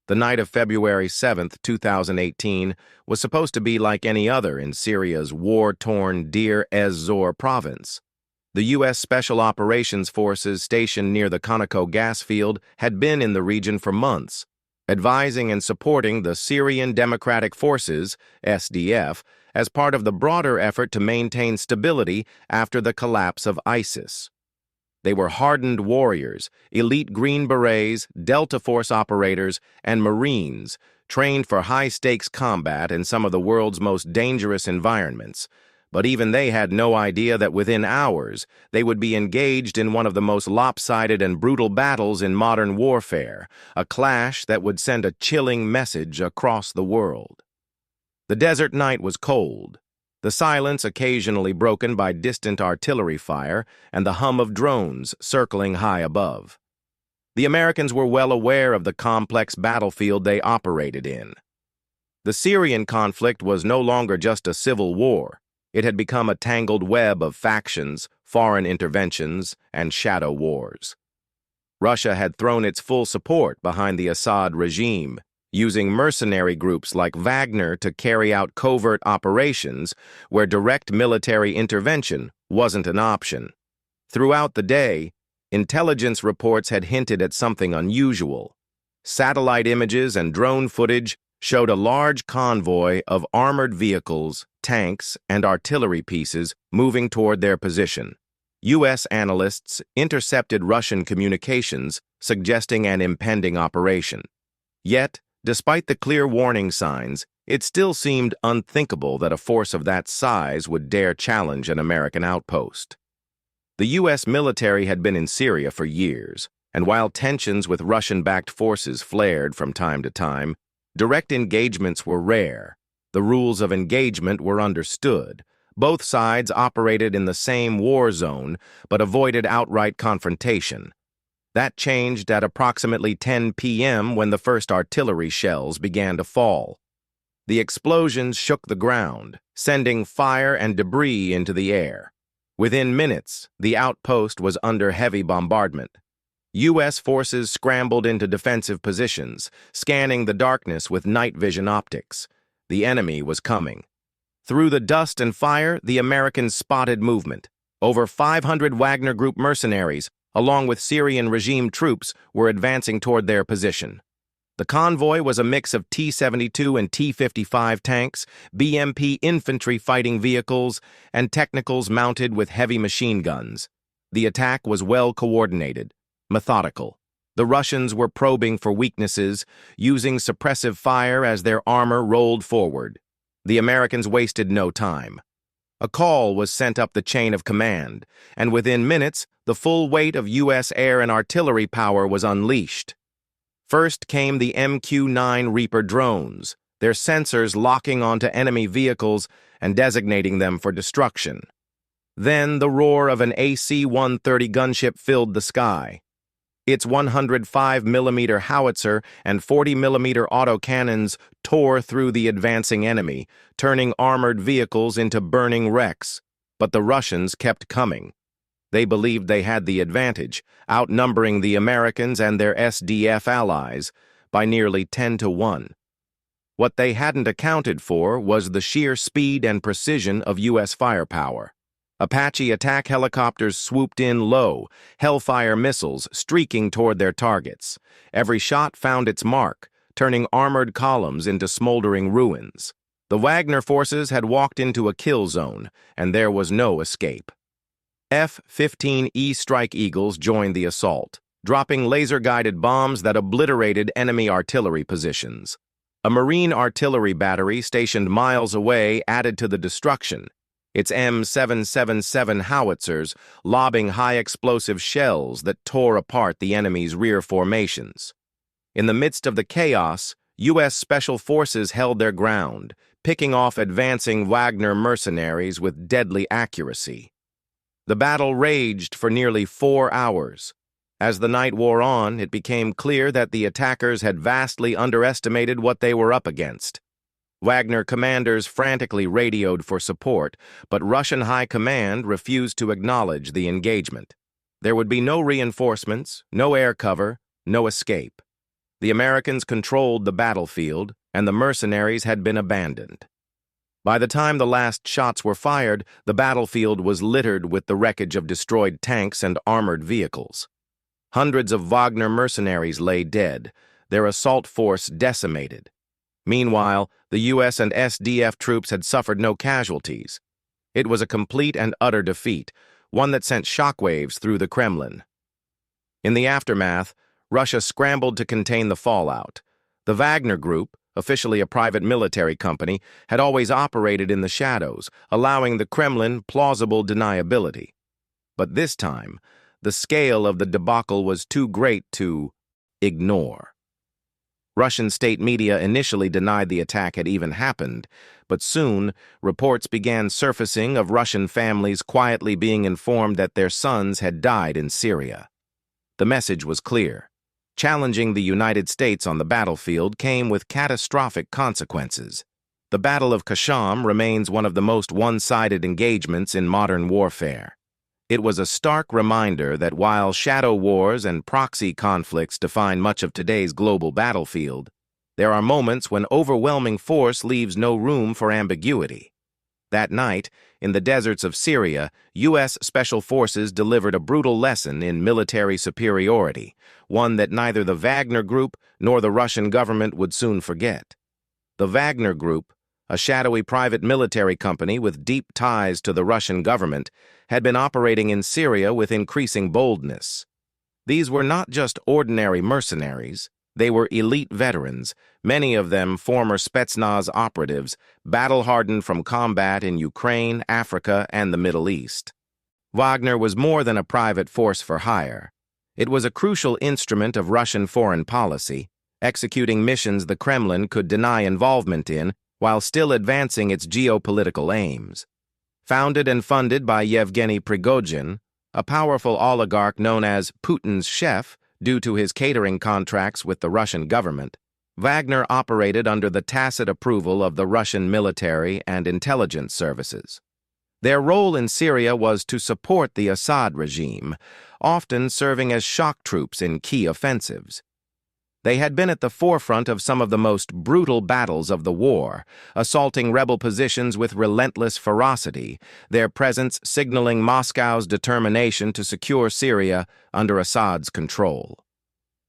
The night of February 7, 2018, was supposed to be like any other in Syria's war-torn Deir ez-Zor province. The U.S. Special Operations Forces stationed near the Conoco gas field had been in the region for months, advising and supporting the Syrian Democratic Forces, SDF, as part of the broader effort to maintain stability after the collapse of ISIS. They were hardened warriors, elite Green Berets, Delta Force operators, and Marines, trained for high-stakes combat in some of the world's most dangerous environments. But even they had no idea that within hours they would be engaged in one of the most lopsided and brutal battles in modern warfare, a clash that would send a chilling message across the world. The desert night was cold, the silence occasionally broken by distant artillery fire and the hum of drones circling high above. The Americans were well aware of the complex battlefield they operated in. The Syrian conflict was no longer just a civil war. It had become a tangled web of factions, foreign interventions, and shadow wars. Russia had thrown its full support behind the Assad regime, using mercenary groups like Wagner to carry out covert operations where direct military intervention wasn't an option. Throughout the day, intelligence reports had hinted at something unusual. Satellite images and drone footage showed a large convoy of armored vehicles, tanks, and artillery pieces moving toward their position. U.S. analysts intercepted Russian communications, suggesting an impending operation. Yet, despite the clear warning signs, it still seemed unthinkable that a force of that size would dare challenge an American outpost. The U.S. military had been in Syria for years, and while tensions with Russian-backed forces flared from time to time, direct engagements were rare. The rules of engagement were understood. Both sides operated in the same war zone, but avoided outright confrontation. That changed at approximately 10 p.m. when the first artillery shells began to fall. The explosions shook the ground, sending fire and debris into the air. Within minutes, the outpost was under heavy bombardment. U.S. forces scrambled into defensive positions, scanning the darkness with night vision optics. The enemy was coming. Through the dust and fire, the Americans spotted movement. Over 500 Wagner Group mercenaries, along with Syrian regime troops, were advancing toward their position. The convoy was a mix of T-72 and T-55 tanks, BMP infantry fighting vehicles, and technicals mounted with heavy machine guns. The attack was well coordinated, methodical. The Russians were probing for weaknesses, using suppressive fire as their armor rolled forward. The Americans wasted no time. A call was sent up the chain of command, and within minutes, the full weight of U.S. air and artillery power was unleashed. First came the MQ-9 Reaper drones, their sensors locking onto enemy vehicles and designating them for destruction. Then the roar of an AC-130 gunship filled the sky. Its 105mm howitzer and 40mm autocannons tore through the advancing enemy, turning armored vehicles into burning wrecks. But the Russians kept coming. They believed they had the advantage, outnumbering the Americans and their SDF allies by nearly 10-1. What they hadn't accounted for was the sheer speed and precision of U.S. firepower. Apache attack helicopters swooped in low, Hellfire missiles streaking toward their targets. Every shot found its mark, turning armored columns into smoldering ruins. The Wagner forces had walked into a kill zone, and there was no escape. F-15E Strike Eagles joined the assault, dropping laser-guided bombs that obliterated enemy artillery positions. A Marine artillery battery stationed miles away added to the destruction, its M777 howitzers lobbing high-explosive shells that tore apart the enemy's rear formations. In the midst of the chaos, U.S. Special Forces held their ground, picking off advancing Wagner mercenaries with deadly accuracy. The battle raged for nearly 4 hours. As the night wore on, it became clear that the attackers had vastly underestimated what they were up against. Wagner commanders frantically radioed for support, but Russian high command refused to acknowledge the engagement. There would be no reinforcements, no air cover, no escape. The Americans controlled the battlefield, and the mercenaries had been abandoned. By the time the last shots were fired, the battlefield was littered with the wreckage of destroyed tanks and armored vehicles. Hundreds of Wagner mercenaries lay dead, their assault force decimated. Meanwhile, the US and SDF troops had suffered no casualties. It was a complete and utter defeat, one that sent shockwaves through the Kremlin. In the aftermath, Russia scrambled to contain the fallout. The Wagner Group, officially a private military company, had always operated in the shadows, allowing the Kremlin plausible deniability. But this time, the scale of the debacle was too great to ignore. Russian state media initially denied the attack had even happened, but soon reports began surfacing of Russian families quietly being informed that their sons had died in Syria. The message was clear. Challenging the United States on the battlefield came with catastrophic consequences. The Battle of Khasham remains one of the most one-sided engagements in modern warfare. It was a stark reminder that while shadow wars and proxy conflicts define much of today's global battlefield, there are moments when overwhelming force leaves no room for ambiguity. That night, in the deserts of Syria, U.S. Special Forces delivered a brutal lesson in military superiority, one that neither the Wagner Group nor the Russian government would soon forget. The Wagner Group, a shadowy private military company with deep ties to the Russian government, had been operating in Syria with increasing boldness. These were not just ordinary mercenaries. They were elite veterans, many of them former Spetsnaz operatives, battle-hardened from combat in Ukraine, Africa, and the Middle East. Wagner was more than a private force for hire. It was a crucial instrument of Russian foreign policy, executing missions the Kremlin could deny involvement in while still advancing its geopolitical aims. Founded and funded by Yevgeny Prigozhin, a powerful oligarch known as Putin's chef due to his catering contracts with the Russian government, Wagner operated under the tacit approval of the Russian military and intelligence services. Their role in Syria was to support the Assad regime, often serving as shock troops in key offensives. They had been at the forefront of some of the most brutal battles of the war, assaulting rebel positions with relentless ferocity, their presence signaling Moscow's determination to secure Syria under Assad's control.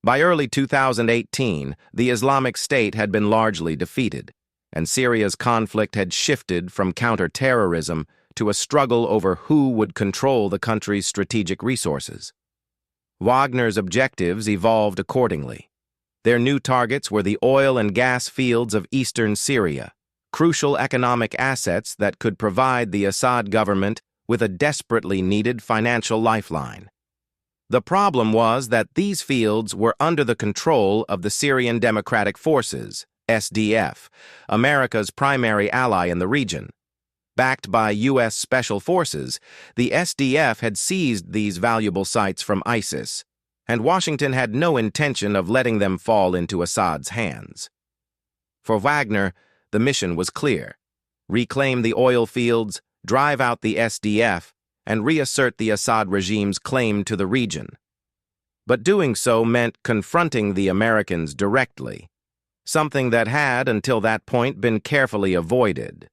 By early 2018, the Islamic State had been largely defeated, and Syria's conflict had shifted from counterterrorism to a struggle over who would control the country's strategic resources. Wagner's objectives evolved accordingly. Their new targets were the oil and gas fields of eastern Syria, crucial economic assets that could provide the Assad government with a desperately needed financial lifeline. The problem was that these fields were under the control of the Syrian Democratic Forces, SDF, America's primary ally in the region. Backed by U.S. Special Forces, the SDF had seized these valuable sites from ISIS, and Washington had no intention of letting them fall into Assad's hands. For Wagner, the mission was clear: reclaim the oil fields, drive out the SDF, and reassert the Assad regime's claim to the region. But doing so meant confronting the Americans directly, something that had, until that point, been carefully avoided.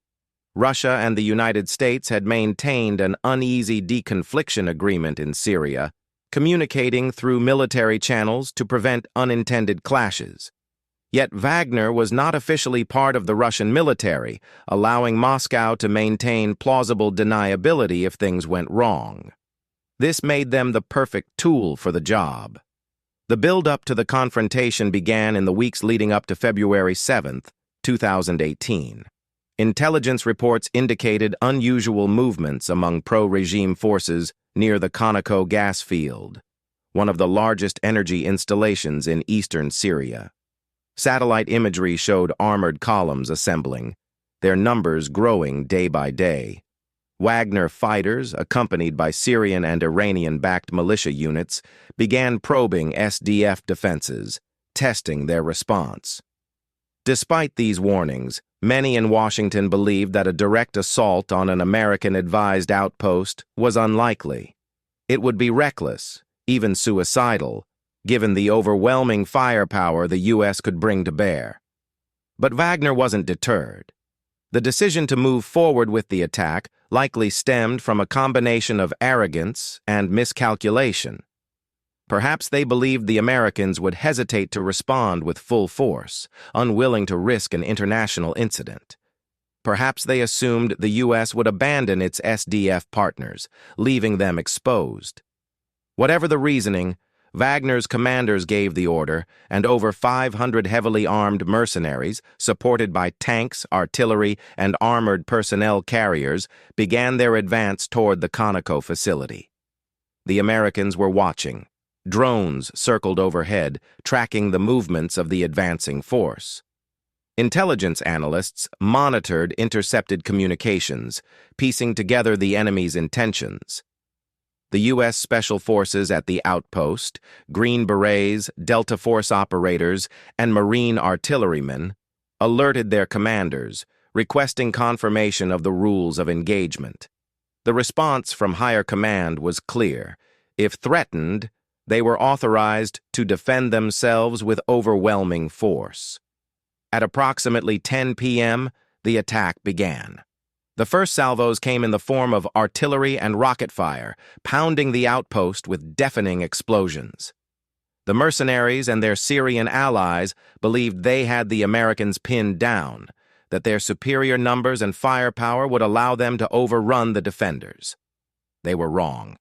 Russia and the United States had maintained an uneasy deconfliction agreement in Syria, communicating through military channels to prevent unintended clashes. Yet Wagner was not officially part of the Russian military, allowing Moscow to maintain plausible deniability if things went wrong. This made them the perfect tool for the job. The build-up to the confrontation began in the weeks leading up to February 7, 2018. Intelligence reports indicated unusual movements among pro-regime forces near the Conoco gas field, one of the largest energy installations in eastern Syria. Satellite imagery showed armored columns assembling, their numbers growing day by day. Wagner fighters, accompanied by Syrian and Iranian-backed militia units, began probing SDF defenses, testing their response. Despite these warnings, many in Washington believed that a direct assault on an American-advised outpost was unlikely. It would be reckless, even suicidal, given the overwhelming firepower the U.S. could bring to bear. But Wagner wasn't deterred. The decision to move forward with the attack likely stemmed from a combination of arrogance and miscalculation. Perhaps they believed the Americans would hesitate to respond with full force, unwilling to risk an international incident. Perhaps they assumed the U.S. would abandon its SDF partners, leaving them exposed. Whatever the reasoning, Wagner's commanders gave the order, and over 500 heavily armed mercenaries, supported by tanks, artillery, and armored personnel carriers, began their advance toward the Conoco facility. The Americans were watching. Drones circled overhead, tracking the movements of the advancing force. Intelligence analysts monitored intercepted communications, piecing together the enemy's intentions. The U.S. Special Forces at the outpost, Green Berets, Delta Force operators, and Marine artillerymen alerted their commanders, requesting confirmation of the rules of engagement. The response from higher command was clear. If threatened, they were authorized to defend themselves with overwhelming force. At approximately 10 p.m., the attack began. The first salvos came in the form of artillery and rocket fire, pounding the outpost with deafening explosions. The mercenaries and their Syrian allies believed they had the Americans pinned down, that their superior numbers and firepower would allow them to overrun the defenders. They were wrong.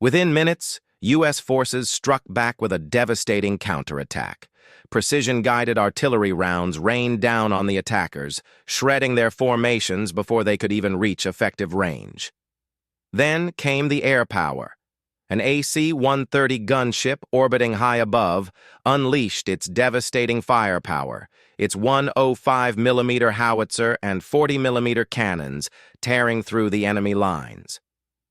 Within minutes, U.S. forces struck back with a devastating counterattack. Precision-guided artillery rounds rained down on the attackers, shredding their formations before they could even reach effective range. Then came the air power. An AC-130 gunship orbiting high above unleashed its devastating firepower, its 105mm howitzer and 40mm cannons tearing through the enemy lines.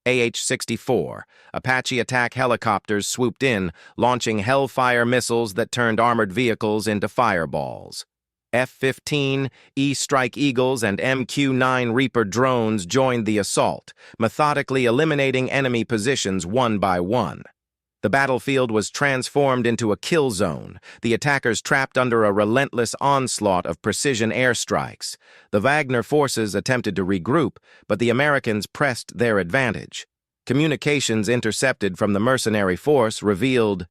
AH-64, Apache attack helicopters swooped in, launching Hellfire missiles that turned armored vehicles into fireballs. F-15, E-Strike Eagles, and MQ-9 Reaper drones joined the assault, methodically eliminating enemy positions one by one. The battlefield was transformed into a kill zone, the attackers trapped under a relentless onslaught of precision airstrikes. The Wagner forces attempted to regroup, but the Americans pressed their advantage. Communications intercepted from the mercenary force revealed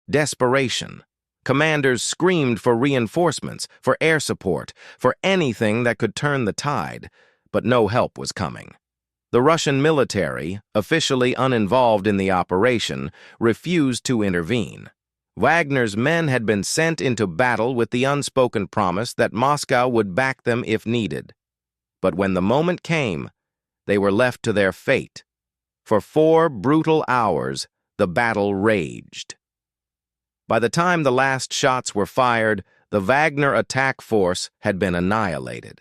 desperation. Commanders screamed for reinforcements, for air support, for anything that could turn the tide, but no help was coming. The Russian military, officially uninvolved in the operation, refused to intervene. Wagner's men had been sent into battle with the unspoken promise that Moscow would back them if needed. But when the moment came, they were left to their fate. For 4 brutal hours, the battle raged. By the time the last shots were fired, the Wagner attack force had been annihilated.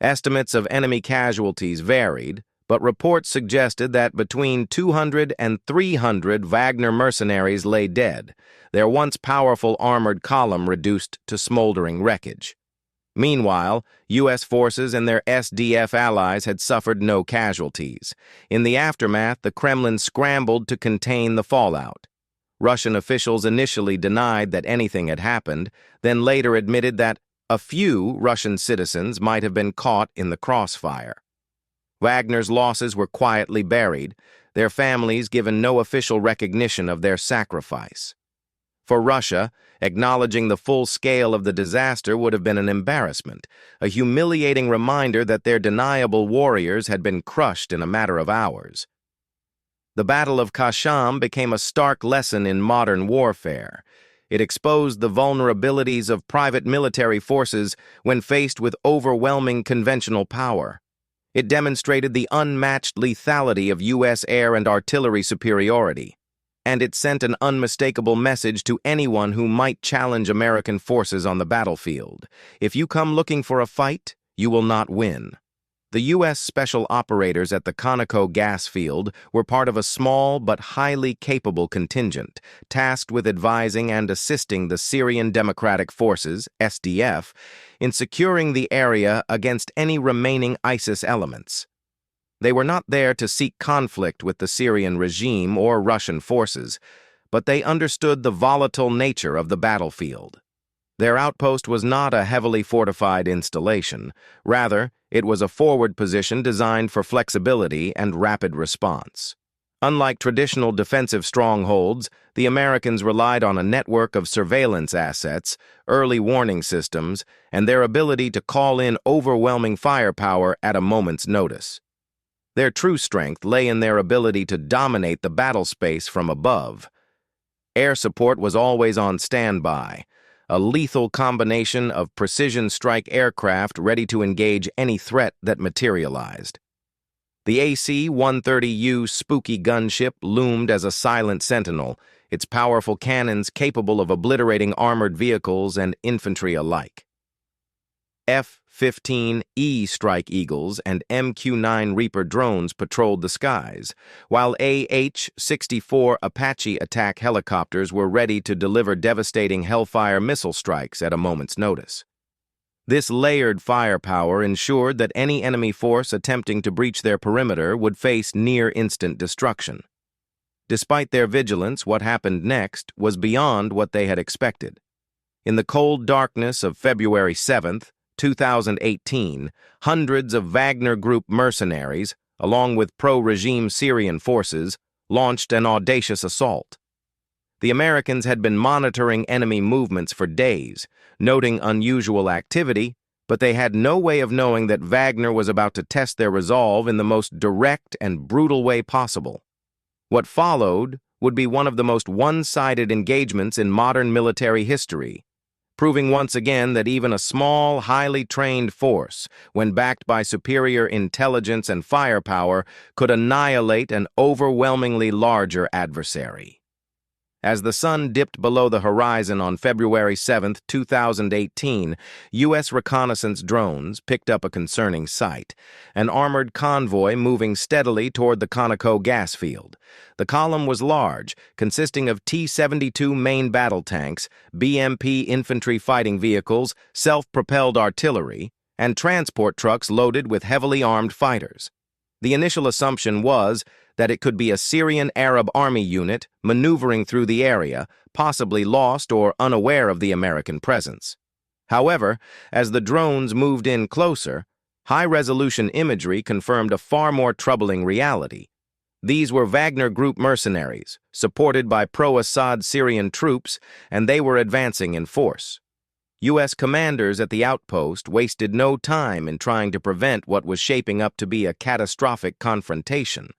Estimates of enemy casualties varied, but reports suggested that between 200 and 300 Wagner mercenaries lay dead, their once powerful armored column reduced to smoldering wreckage. Meanwhile, U.S. forces and their SDF allies had suffered no casualties. In the aftermath, the Kremlin scrambled to contain the fallout. Russian officials initially denied that anything had happened, then later admitted that a few Russian citizens might have been caught in the crossfire. Wagner's losses were quietly buried, their families given no official recognition of their sacrifice. For Russia, acknowledging the full scale of the disaster would have been an embarrassment, a humiliating reminder that their deniable warriors had been crushed in a matter of hours. The Battle of Khasham became a stark lesson in modern warfare. It exposed the vulnerabilities of private military forces when faced with overwhelming conventional power. It demonstrated the unmatched lethality of U.S. air and artillery superiority, and it sent an unmistakable message to anyone who might challenge American forces on the battlefield. If you come looking for a fight, you will not win. The U.S. special operators at the Conoco gas field were part of a small but highly capable contingent, tasked with advising and assisting the Syrian Democratic Forces, SDF, in securing the area against any remaining ISIS elements. They were not there to seek conflict with the Syrian regime or Russian forces, but they understood the volatile nature of the battlefield. Their outpost was not a heavily fortified installation. Rather, it was a forward position designed for flexibility and rapid response. Unlike traditional defensive strongholds, the Americans relied on a network of surveillance assets, early warning systems, and their ability to call in overwhelming firepower at a moment's notice. Their true strength lay in their ability to dominate the battle space from above. Air support was always on standby, a lethal combination of precision strike aircraft ready to engage any threat that materialized. The AC-130U Spooky gunship loomed as a silent sentinel, its powerful cannons capable of obliterating armored vehicles and infantry alike. F-15E Strike Eagles and MQ-9 Reaper drones patrolled the skies, while AH-64 Apache attack helicopters were ready to deliver devastating Hellfire missile strikes at a moment's notice. This layered firepower ensured that any enemy force attempting to breach their perimeter would face near-instant destruction. Despite their vigilance, what happened next was beyond what they had expected. In the cold darkness of February 7th, 2018, hundreds of Wagner Group mercenaries, along with pro-regime Syrian forces, launched an audacious assault. The Americans had been monitoring enemy movements for days, noting unusual activity, but they had no way of knowing that Wagner was about to test their resolve in the most direct and brutal way possible. What followed would be one of the most one-sided engagements in modern military history, proving once again that even a small, highly trained force, when backed by superior intelligence and firepower, could annihilate an overwhelmingly larger adversary. As the sun dipped below the horizon on February 7, 2018, U.S. reconnaissance drones picked up a concerning sight, an armored convoy moving steadily toward the Conoco gas field. The column was large, consisting of T-72 main battle tanks, BMP infantry fighting vehicles, self-propelled artillery, and transport trucks loaded with heavily armed fighters. The initial assumption was that it could be a Syrian Arab army unit maneuvering through the area, possibly lost or unaware of the American presence. However, as the drones moved in closer, high-resolution imagery confirmed a far more troubling reality. These were Wagner Group mercenaries, supported by pro-Assad Syrian troops, and they were advancing in force. U.S. commanders at the outpost wasted no time in trying to prevent what was shaping up to be a catastrophic confrontation.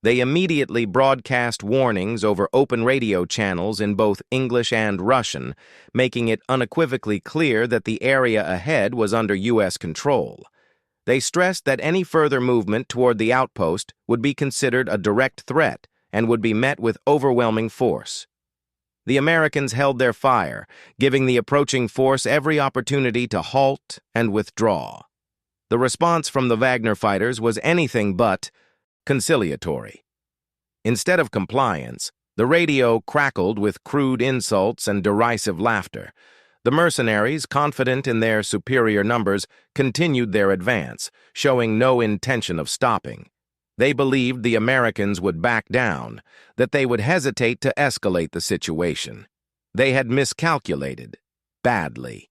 They immediately broadcast warnings over open radio channels in both English and Russian, making it unequivocally clear that the area ahead was under U.S. control. They stressed that any further movement toward the outpost would be considered a direct threat and would be met with overwhelming force. The Americans held their fire, giving the approaching force every opportunity to halt and withdraw. The response from the Wagner fighters was anything but conciliatory. Instead of compliance, the radio crackled with crude insults and derisive laughter. The mercenaries, confident in their superior numbers, continued their advance, showing no intention of stopping. They believed the Americans would back down, that they would hesitate to escalate the situation. They had miscalculated badly.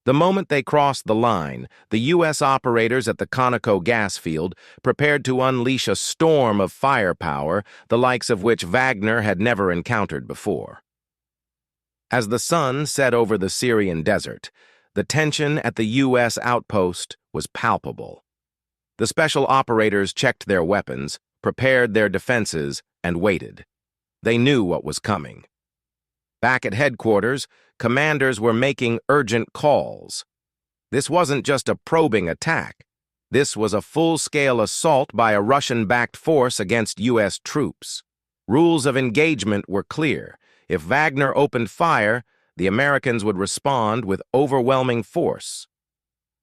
The moment they crossed the line, the U.S. operators at the Conoco gas field prepared to unleash a storm of firepower, the likes of which Wagner had never encountered before. As the sun set over the Syrian desert, the tension at the U.S. outpost was palpable. The special operators checked their weapons, prepared their defenses, and waited. They knew what was coming. Back at headquarters, commanders were making urgent calls. This wasn't just a probing attack. This was a full-scale assault by a Russian-backed force against U.S. troops. Rules of engagement were clear. If Wagner opened fire, the Americans would respond with overwhelming force.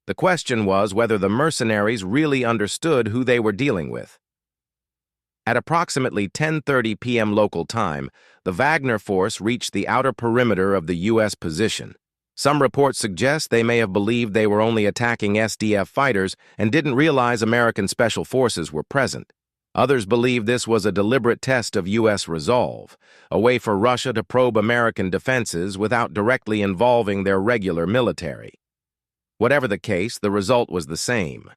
The question was whether the mercenaries really understood who they were dealing with. At approximately 10:30 p.m. local time, the Wagner force reached the outer perimeter of the U.S. position. Some reports suggest they may have believed they were only attacking SDF fighters and didn't realize American special forces were present. Others believe this was a deliberate test of U.S. resolve, a way for Russia to probe American defenses without directly involving their regular military. Whatever the case, the result was the same.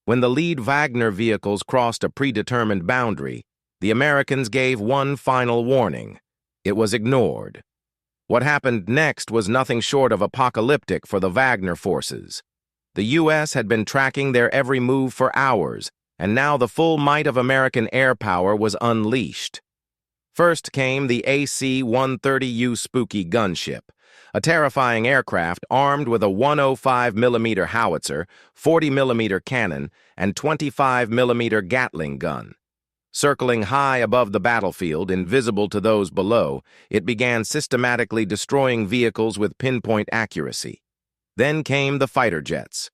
When the lead Wagner vehicles crossed a predetermined boundary, the Americans gave one final warning. It was ignored. What happened next was nothing short of apocalyptic for the Wagner forces. The U.S. had been tracking their every move for hours, and now the full might of American air power was unleashed. First came the AC-130U Spooky gunship, a terrifying aircraft armed with a 105mm howitzer, 40mm cannon, and 25mm Gatling gun. Circling high above the battlefield, invisible to those below, it began systematically destroying vehicles with pinpoint accuracy. Then came the fighter jets.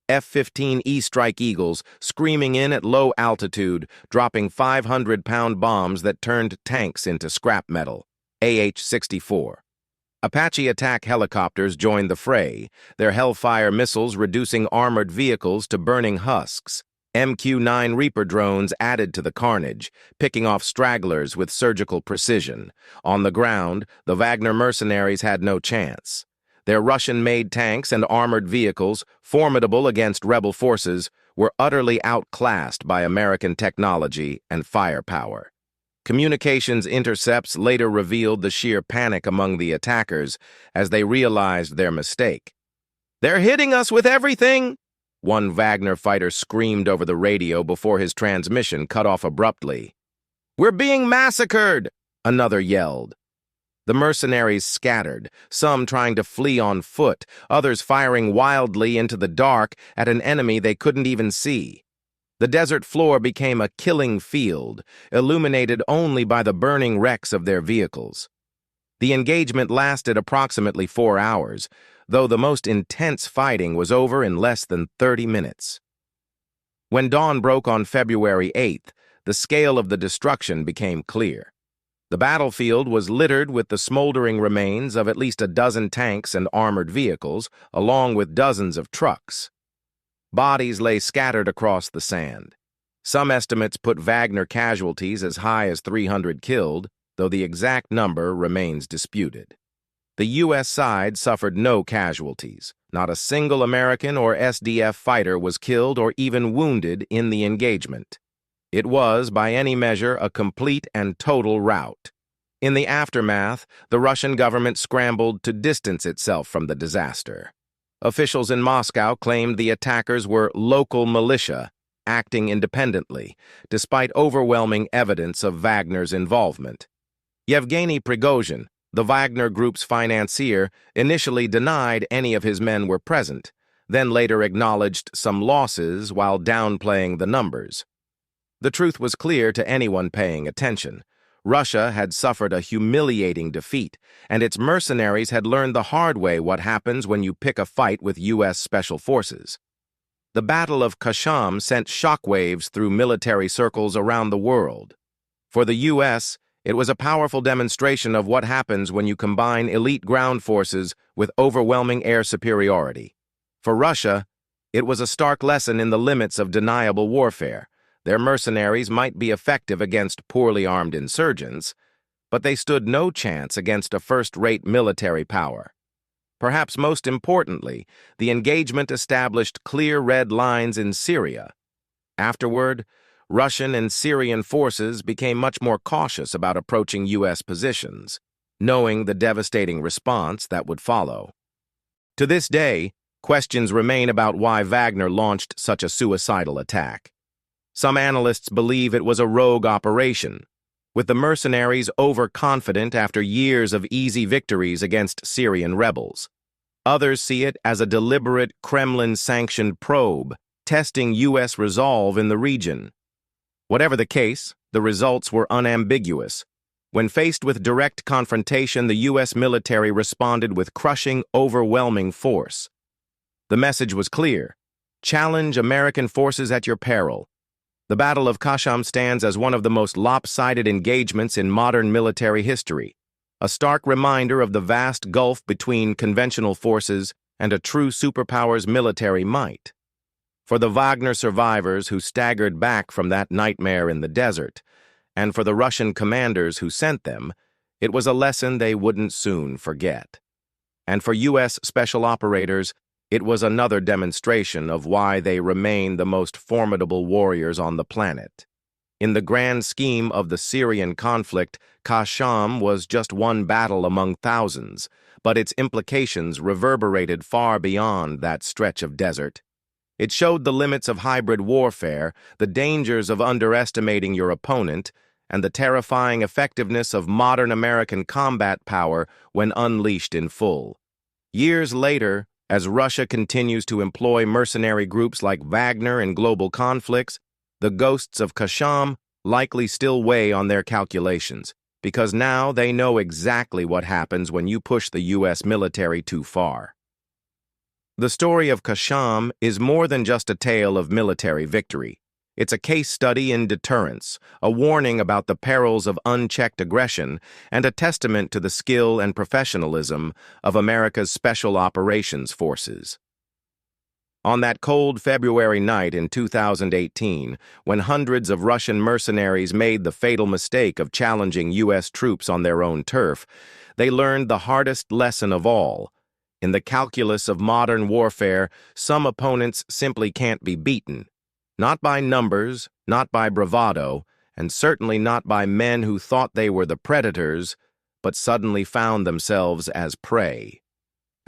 F-15E Strike Eagles screaming in at low altitude, dropping 500-pound bombs that turned tanks into scrap metal. AH-64. Apache attack helicopters joined the fray, their Hellfire missiles reducing armored vehicles to burning husks. MQ-9 Reaper drones added to the carnage, picking off stragglers with surgical precision. On the ground, the Wagner Mercenaries had no chance. Their Russian-made tanks and armored vehicles, formidable against rebel forces, were utterly outclassed by American technology and firepower. Communications intercepts later revealed the sheer panic among the attackers as they realized their mistake. "They're hitting us with everything!" one Wagner fighter screamed over the radio before his transmission cut off abruptly. "We're being massacred!" another yelled. The mercenaries scattered, some trying to flee on foot, others firing wildly into the dark at an enemy they couldn't even see. The desert floor became a killing field, illuminated only by the burning wrecks of their vehicles. The engagement lasted approximately 4 hours, though the most intense fighting was over in less than 30 minutes. When dawn broke on February 8th, the scale of the destruction became clear. The battlefield was littered with the smoldering remains of at least a dozen tanks and armored vehicles, along with dozens of trucks. Bodies lay scattered across the sand. Some estimates put Wagner casualties as high as 300 killed, though the exact number remains disputed. The U.S. side suffered no casualties. Not a single American or SDF fighter was killed or even wounded in the engagement. It was, by any measure, a complete and total rout. In the aftermath, the Russian government scrambled to distance itself from the disaster. Officials in Moscow claimed the attackers were local militia, acting independently, despite overwhelming evidence of Wagner's involvement. Yevgeny Prigozhin, the Wagner Group's financier, initially denied any of his men were present, then later acknowledged some losses while downplaying the numbers. The truth was clear to anyone paying attention. Russia had suffered a humiliating defeat, and its mercenaries had learned the hard way what happens when you pick a fight with U.S. Special Forces. The Battle of Khasham sent shockwaves through military circles around the world. For the U.S., it was a powerful demonstration of what happens when you combine elite ground forces with overwhelming air superiority. For Russia, it was a stark lesson in the limits of deniable warfare. Their mercenaries might be effective against poorly armed insurgents, but they stood no chance against a first-rate military power. Perhaps most importantly, the engagement established clear red lines in Syria. Afterward, Russian and Syrian forces became much more cautious about approaching U.S. positions, knowing the devastating response that would follow. To this day, questions remain about why Wagner launched such a suicidal attack. Some analysts believe it was a rogue operation, with the mercenaries overconfident after years of easy victories against Syrian rebels. Others see it as a deliberate Kremlin-sanctioned probe, testing U.S. resolve in the region. Whatever the case, the results were unambiguous. When faced with direct confrontation, the U.S. military responded with crushing, overwhelming force. The message was clear: challenge American forces at your peril. The Battle of Khasham stands as one of the most lopsided engagements in modern military history, a stark reminder of the vast gulf between conventional forces and a true superpower's military might. For the Wagner survivors who staggered back from that nightmare in the desert, and for the Russian commanders who sent them, it was a lesson they wouldn't soon forget. And for U.S. special operators, it was another demonstration of why they remain the most formidable warriors on the planet. In the grand scheme of the Syrian conflict, Khasham was just one battle among thousands, but its implications reverberated far beyond that stretch of desert. It showed the limits of hybrid warfare, the dangers of underestimating your opponent, and the terrifying effectiveness of modern American combat power when unleashed in full. Years later, as Russia continues to employ mercenary groups like Wagner in global conflicts, the ghosts of Khasham likely still weigh on their calculations, because now they know exactly what happens when you push the U.S. military too far. The story of Khasham is more than just a tale of military victory. It's a case study in deterrence, a warning about the perils of unchecked aggression, and a testament to the skill and professionalism of America's Special Operations Forces. On that cold February night in 2018, when hundreds of Russian mercenaries made the fatal mistake of challenging U.S. troops on their own turf, they learned the hardest lesson of all. In the calculus of modern warfare, some opponents simply can't be beaten. Not by numbers, not by bravado, and certainly not by men who thought they were the predators, but suddenly found themselves as prey.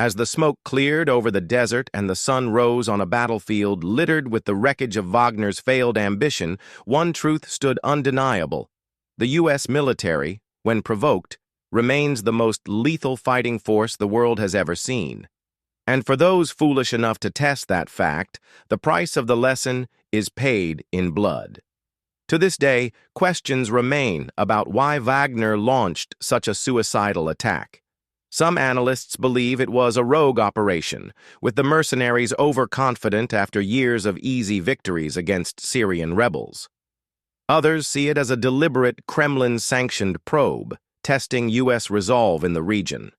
As the smoke cleared over the desert and the sun rose on a battlefield littered with the wreckage of Wagner's failed ambition, one truth stood undeniable. The U.S. military, when provoked, remains the most lethal fighting force the world has ever seen. And for those foolish enough to test that fact, the price of the lesson is paid in blood. To this day, questions remain about why Wagner launched such a suicidal attack. Some analysts believe it was a rogue operation, with the mercenaries overconfident after years of easy victories against Syrian rebels. Others see it as a deliberate Kremlin-sanctioned probe, testing U.S. resolve in the region.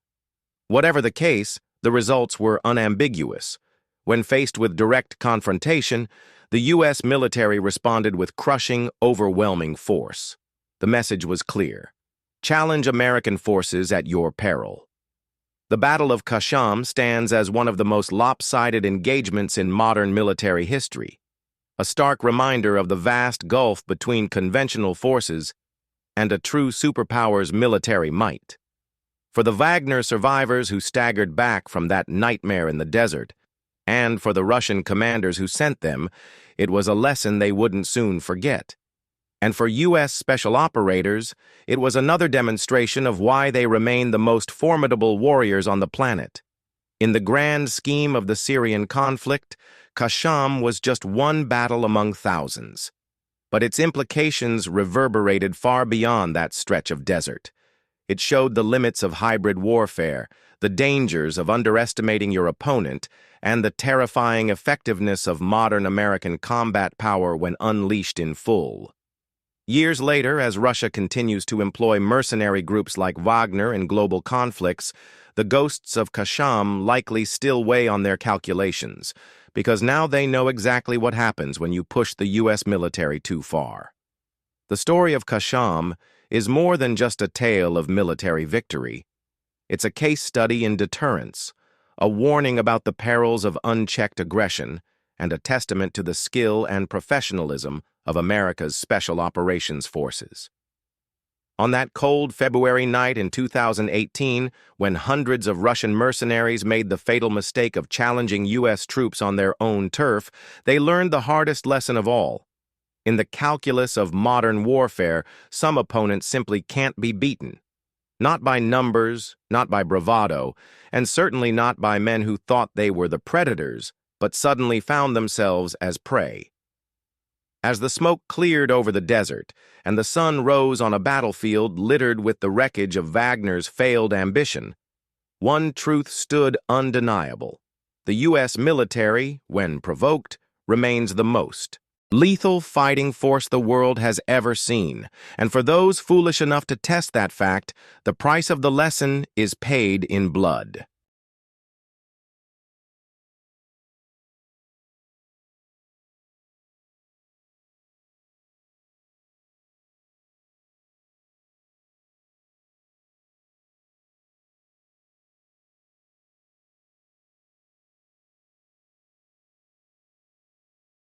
Whatever the case, the results were unambiguous. When faced with direct confrontation, the U.S. military responded with crushing, overwhelming force. The message was clear: challenge American forces at your peril. The Battle of Khasham stands as one of the most lopsided engagements in modern military history, a stark reminder of the vast gulf between conventional forces and a true superpower's military might. For the Wagner survivors who staggered back from that nightmare in the desert, and for the Russian commanders who sent them, it was a lesson they wouldn't soon forget. And for U.S. special operators, it was another demonstration of why they remain the most formidable warriors on the planet. In the grand scheme of the Syrian conflict, Khasham was just one battle among thousands. But its implications reverberated far beyond that stretch of desert. It showed the limits of hybrid warfare, the dangers of underestimating your opponent, and the terrifying effectiveness of modern American combat power when unleashed in full. Years later, as Russia continues to employ mercenary groups like Wagner in global conflicts, the ghosts of Khasham likely still weigh on their calculations, because now they know exactly what happens when you push the U.S. military too far. The story of Khasham is more than just a tale of military victory. It's a case study in deterrence, a warning about the perils of unchecked aggression, and a testament to the skill and professionalism of America's Special Operations Forces. On that cold February night in 2018, when hundreds of Russian mercenaries made the fatal mistake of challenging U.S. troops on their own turf, they learned the hardest lesson of all. In the calculus of modern warfare, some opponents simply can't be beaten. Not by numbers, not by bravado, and certainly not by men who thought they were the predators, but suddenly found themselves as prey. As the smoke cleared over the desert, and the sun rose on a battlefield littered with the wreckage of Wagner's failed ambition, one truth stood undeniable. The U.S. military, when provoked, remains the most lethal fighting force the world has ever seen, and for those foolish enough to test that fact, the price of the lesson is paid in blood.